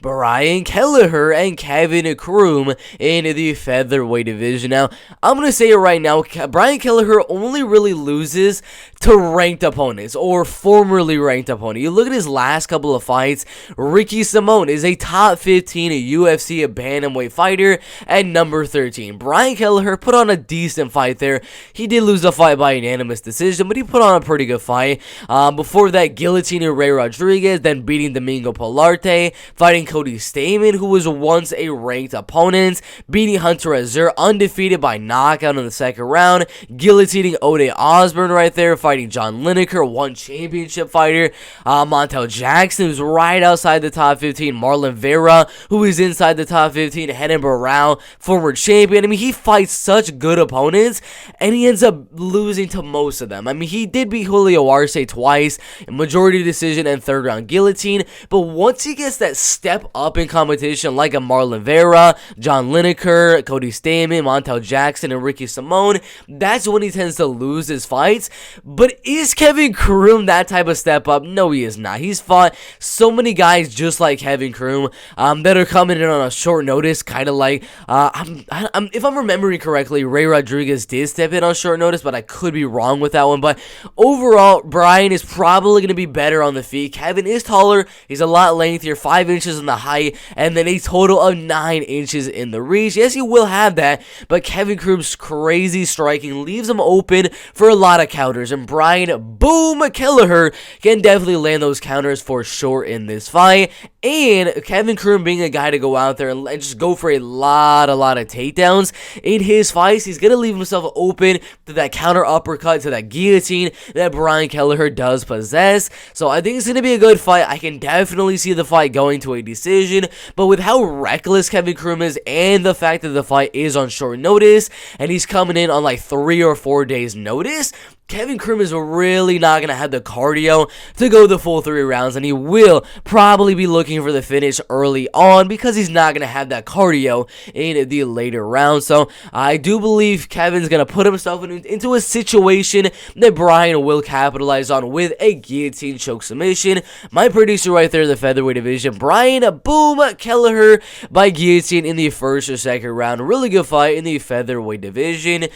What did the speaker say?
Brian Kelleher and Kevin Croom in the featherweight division. Now, I'm going to say it right now, Brian Kelleher only really loses to ranked opponents or formerly ranked opponents. You look at his last couple of fights, Ricky Simone is a top 15 UFC bantamweight fighter at number 13. Brian Kelleher put on a decent fight there. He did lose the fight by unanimous decision, but he put on a pretty good fight. Before that, guillotining Ray Rodriguez, then beating Domingo Pilarte, fighting Cody Stamann, who was once a ranked opponent, beating Hunter Azure, undefeated by knockout in the second round, guillotining Ode Osbourne right there, fighting John Lineker, one championship fighter, Montel Jackson, who's right outside the top 15, Marlon Vera, who is inside the top 15, Renan Barão, former champion. I mean, he fights such good opponents, and he ends up losing to most of them. I mean, he did beat Julio Arce twice, majority decision and third round guillotine, but once he gets that step up in competition like a Marlon Vera, John Lineker, Cody Stamann, Montel Jackson, and Ricky Simone, that's when he tends to lose his fights. But is Kevin Croom that type of step up? No, he is not. He's fought so many guys just like Kevin Croom that are coming in on a short notice, kind of like, if I'm remembering correctly, Ray Rodriguez did step in on short notice, but I could be wrong with that one. But overall, Brian is probably going to be better on the feet. Kevin is taller. He's a lot lengthier, 5 inches in the height, and then a total of 9 inches in the reach. Yes, he will have that, but Kevin Croom's crazy striking leaves him open for a lot of counters, and Brian Boom Kelleher can definitely land those counters for sure in this fight. And Kevin Croom being a guy to go out there and just go for a lot of takedowns in his fights, he's going to leave himself open to that counter uppercut, to that guillotine that Brian Kelleher does possess. So I think it's going to be a good fight. I can definitely see the fight going to a decision, but with how reckless Kevin Croom is and the fact that the fight is on short notice and he's coming in on like 3 or 4 days notice, Kevin Croom is really not going to have the cardio to go the full 3 rounds, and he will probably be looking for the finish early on because he's not going to have that cardio in the later rounds. So I do believe Kevin's going to put himself into a situation that Brian will capitalize on with a guillotine choke submission. My producer right there in the featherweight division, Brian Boom Kelleher by guillotine in the first or second round. Really good fight in the featherweight division.